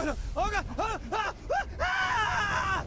no! Oh God! Ah!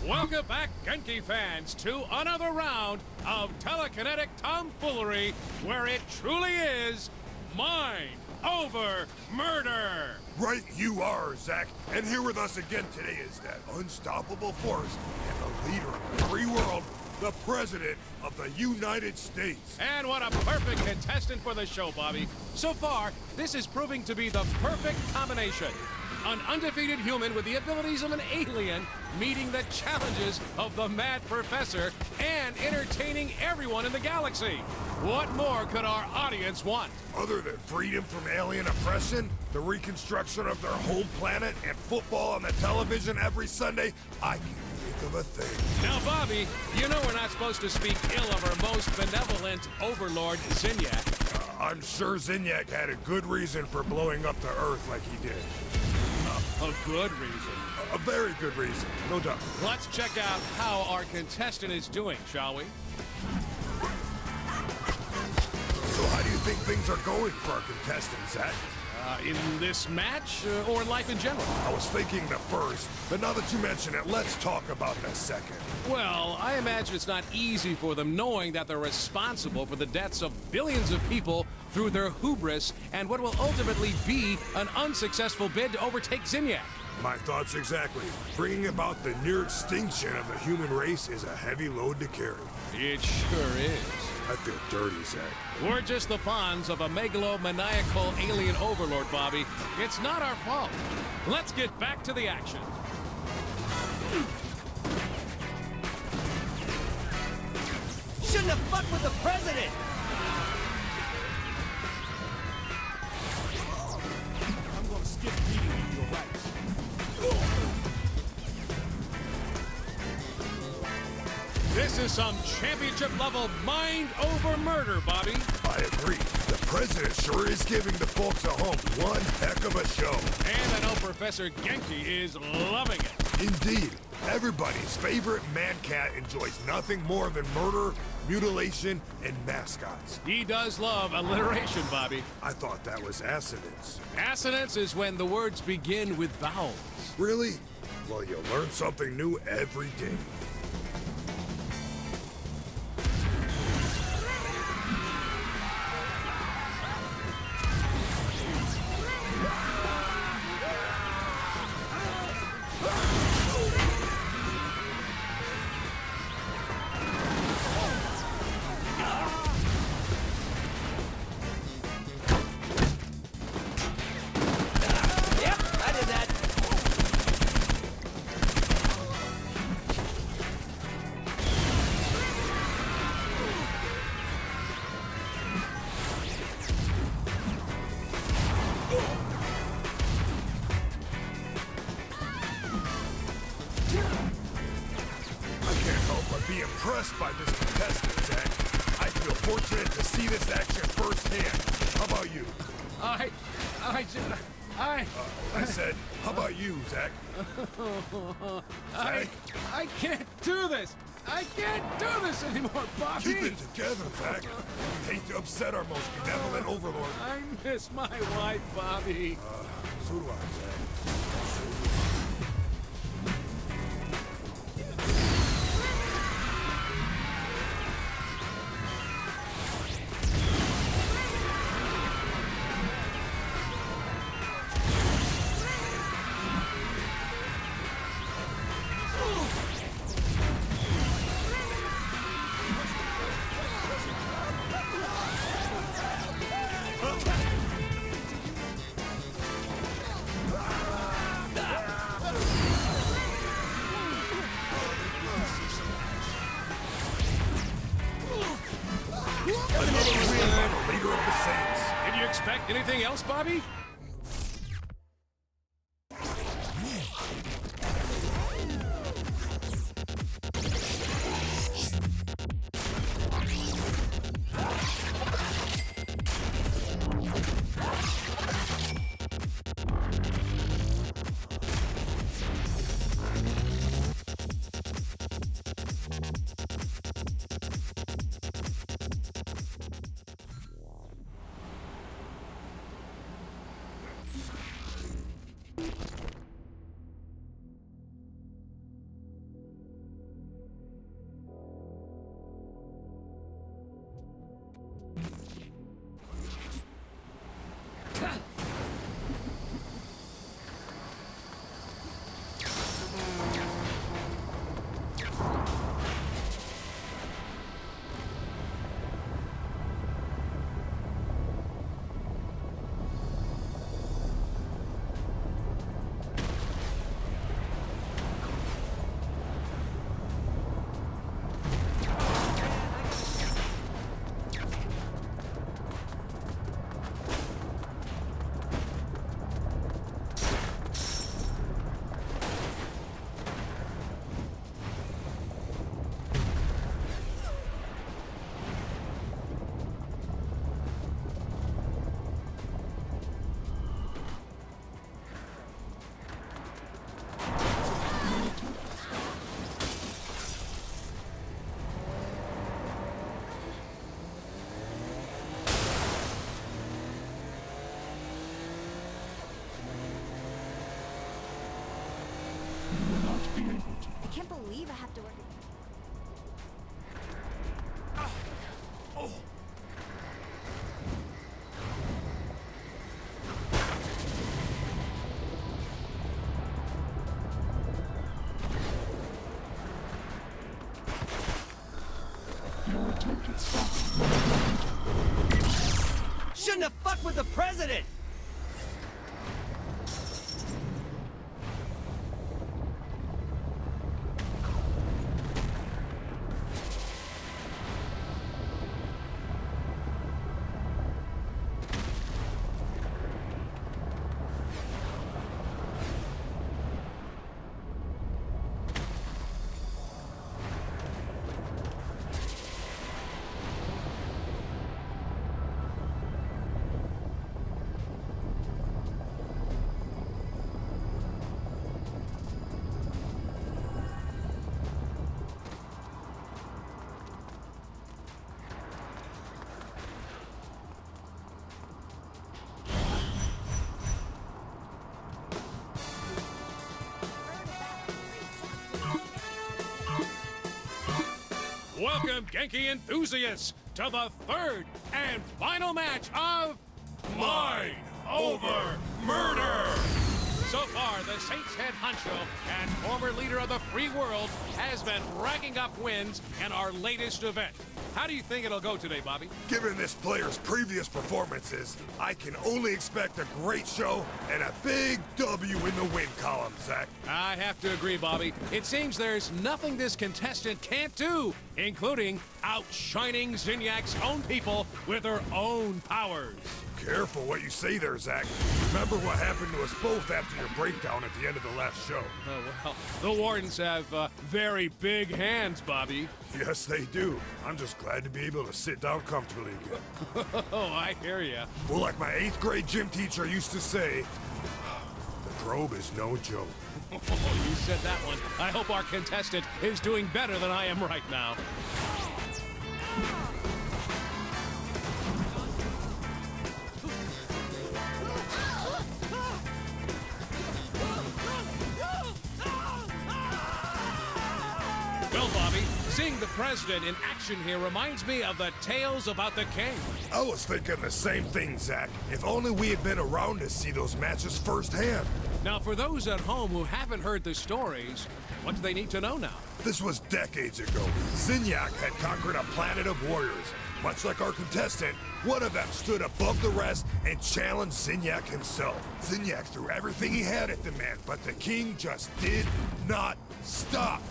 Welcome back, Genki fans, to another round of telekinetic tomfoolery where it truly is mind over murder. Right you are, Zach. And here with us again today is that unstoppable force and the leader of the free world, the President of the United States. And what a perfect contestant for the show, Bobby. So far, this is proving to be the perfect combination. An undefeated human with the abilities of an alien meeting the challenges of the Mad Professor and entertaining everyone in the galaxy. What more could our audience want? Other than freedom from alien oppression, the reconstruction of their home planet, and football on the television every Sunday, I can't think of a thing. Now, Bobby, you know we're not supposed to speak ill of our most benevolent overlord, Zinyak. I'm sure Zinyak had a good reason for blowing up the Earth like he did. A good reason. A very good reason, no doubt. Let's check out how our contestant is doing, shall we? So how do you think things are going for our contestant, Zach? In this match, or life in general? I was thinking the first, but now that you mention it, let's talk about the second. Well, I imagine it's not easy for them knowing that they're responsible for the deaths of billions of people through their hubris and what will ultimately be an unsuccessful bid to overtake Zinyak. My thoughts exactly. Bringing about the near extinction of the human race is a heavy load to carry. It sure is. I feel dirty, Zach. We're just the pawns of a megalomaniacal alien overlord, Bobby. It's not our fault. Let's get back to the action. Shouldn't have fucked with the President! I'm gonna skip beating you, you're right. This is some championship-level mind over murder, Bobby. I agree. The President sure is giving the folks at home one heck of a show. And I know Professor Genki is loving it. Indeed. Everybody's favorite man cat enjoys nothing more than murder, mutilation, and mascots. He does love alliteration, Bobby. I thought that was assonance. Assonance is when the words begin with vowels. Really? Well, you learn something new every day. Be impressed by this contestant, Zach. I feel fortunate to see this action firsthand. How about you? I said, how about you, Zach? I can't do this. I can't do this anymore, Bobby. Keep it together, Zach. We hate to upset our most benevolent overlord. I miss my wife, Bobby. So do I, Zach. expect anything else, Bobby? I can't believe I have to work. Shouldn't have fucked with the president! Welcome, Genki enthusiasts, to the third and final match of Mind Over Murder! So far, the Saints head honcho and former leader of the free world has been racking up wins in our latest event. How do you think it'll go today, Bobby? Given this player's previous performances, I can only expect a great show and a big W in the win column, Zach. I have to agree, Bobby. It seems there's nothing this contestant can't do, including outshining Zinyak's own people with her own powers. Careful what you say there, Zach. Remember what happened to us both after your breakdown at the end of the last show. Oh, well, the Wardens have very big hands, Bobby. Yes, they do. I'm just glad to be able to sit down comfortably again. Oh, I hear ya. Well, like my 8th grade gym teacher used to say, the probe is no joke. Oh, you said that one. I hope our contestant is doing better than I am right now. Well, Bobby, seeing the president in action here reminds me of the tales about the king. I was thinking the same thing, Zach. If only we had been around to see those matches firsthand. Now, for those at home who haven't heard the stories, what do they need to know now? This was decades ago. Zinyak had conquered a planet of warriors. Much like our contestant, one of them stood above the rest and challenged Zinyak himself. Zinyak threw everything he had at the man, but the king just did not stop.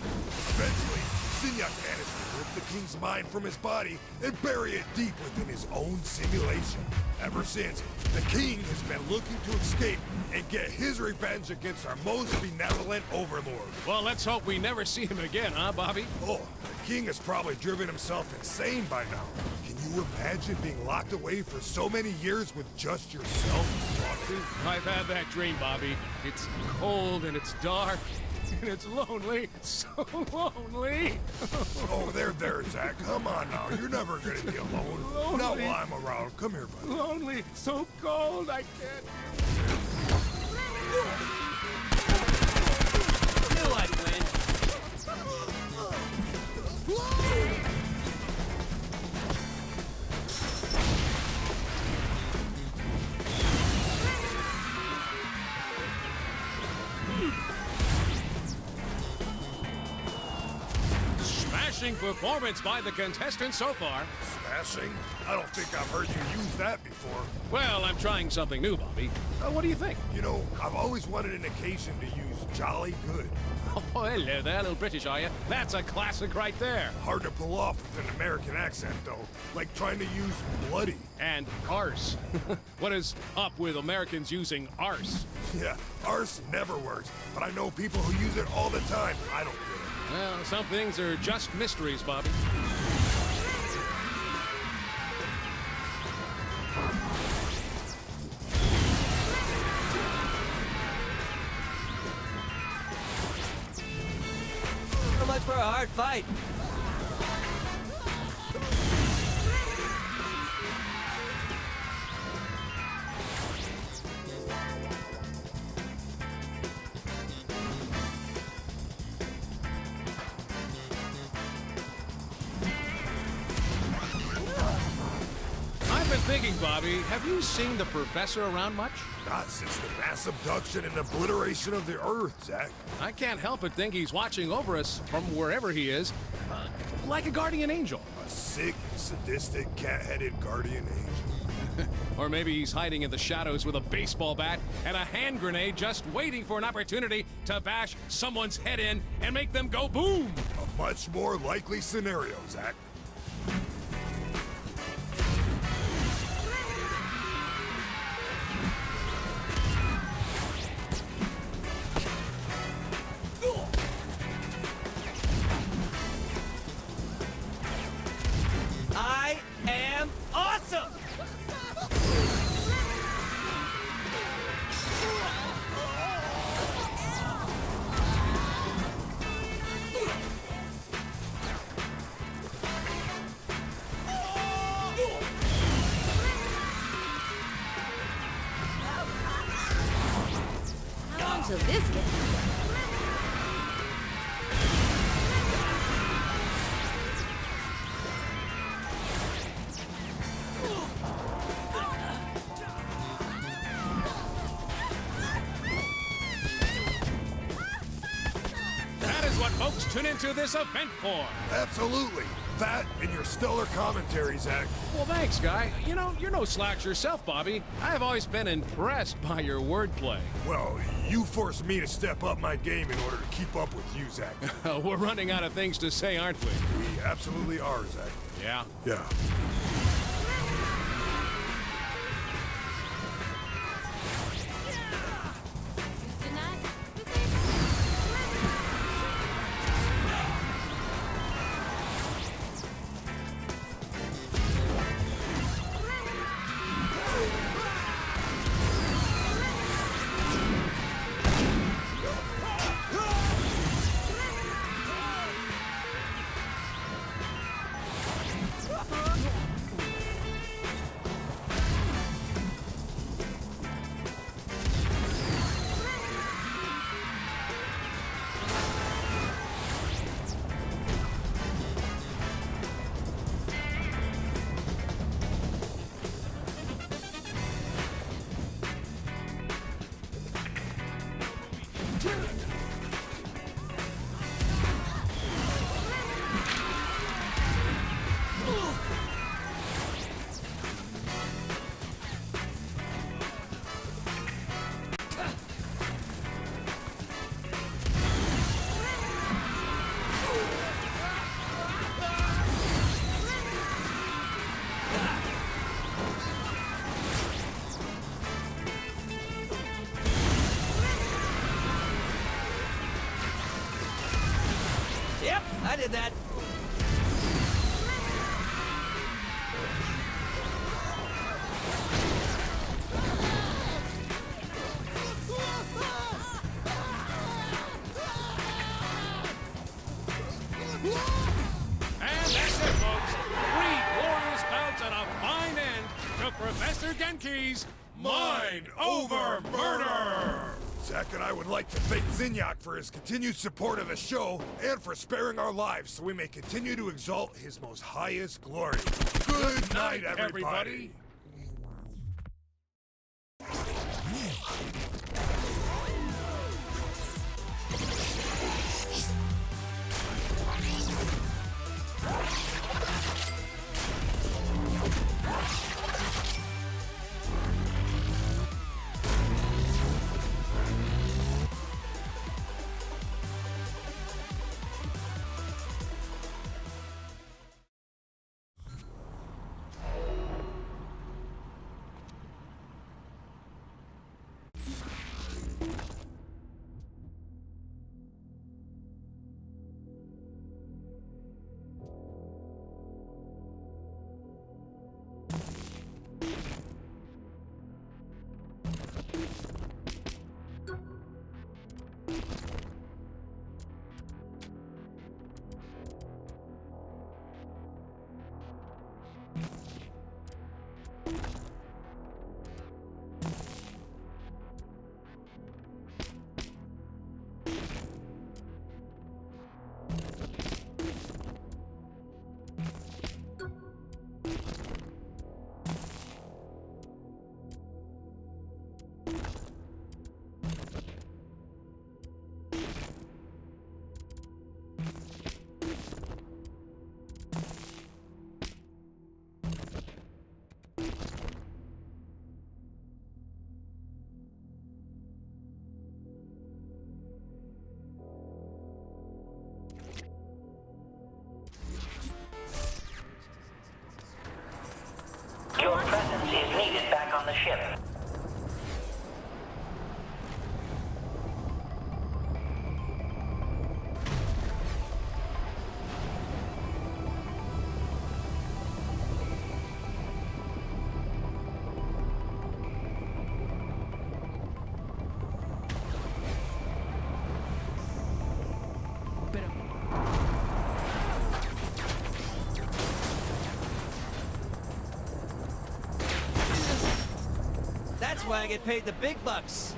Eventually, Zinyak managed to rip the king's mind from his body and bury it deep within his own simulation. Ever since, the king has been looking to escape and get his revenge against our most benevolent overlord. Well, let's hope we never see him again, huh, Bobby? Oh, the king has probably driven himself insane by now. Can you imagine being locked away for so many years with just yourself to talk to? I've had that dream, Bobby. It's cold and it's dark and it's lonely. So lonely. Oh, there, Zach. Come on now. You're never gonna be alone. Lonely. Not while I'm around. Come here, buddy. Lonely, so cold, I can't. Knew I'd win. Smashing performance by the contestants so far. Smashing? I don't think I've heard you use that before. Well, I'm trying something new, Bobby. What do you think? You know, I've always wanted an occasion to use jolly good. Oh, hello there, little British, are you? That's a classic right there. Hard to pull off with an American accent, though. Like trying to use bloody. And arse. What is up with Americans using arse? Yeah, arse never works, but I know people who use it all the time. I don't get it. Well, some things are just mysteries, Bobby. So much for a hard fight. I've been thinking, Bobby, have you seen the professor around much? Not since the mass abduction and obliteration of the Earth, Zach. I can't help but think he's watching over us from wherever he is, like a guardian angel. A sick, sadistic, cat-headed guardian angel. Or maybe he's hiding in the shadows with a baseball bat and a hand grenade just waiting for an opportunity to bash someone's head in and make them go boom! A much more likely scenario, Zach. I am awesome! How long till this gets? That is what folks tune into this event for. Absolutely. That and your stellar commentary, Zach. Well, thanks, Guy. You know, you're no slouch yourself, Bobby. I've always been impressed by your wordplay. Well, you forced me to step up my game in order to keep up with you, Zach. We're running out of things to say, aren't we? We absolutely are, Zach. Yeah. Yeah. Good night. And that's it, folks. 3 glorious bouts and a fine end to Professor Genki's Mind Over Murder! Zack and I would like to thank Zinyak for his continued support of the show and for sparing our lives so we may continue to exalt his most highest glory. Good night, everybody. Your presence is needed back on the ship. That's why I get paid the big bucks.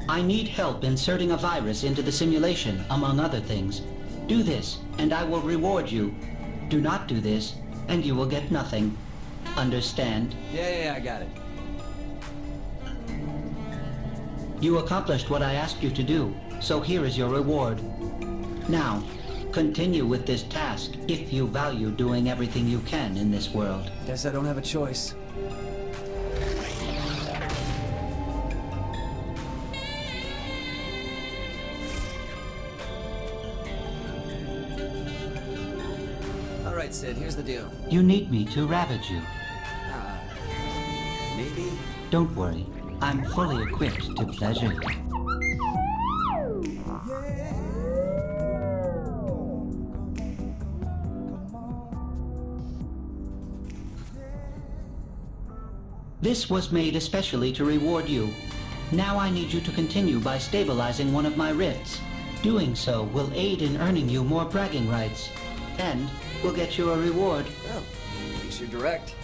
I need help inserting a virus into the simulation, among other things. Do this, and I will reward you. Do not do this, and you will get nothing. Understand? Yeah, I got it. You accomplished what I asked you to do, so here is your reward. Now, continue with this task if you value doing everything you can in this world. Guess I don't have a choice. All right, Sid, here's the deal. You need me to ravage you. Maybe? Don't worry, I'm fully equipped to pleasure you. This was made especially to reward you. Now I need you to continue by stabilizing one of my rifts. Doing so will aid in earning you more bragging rights, and will get you a reward. Oh, at least you're direct.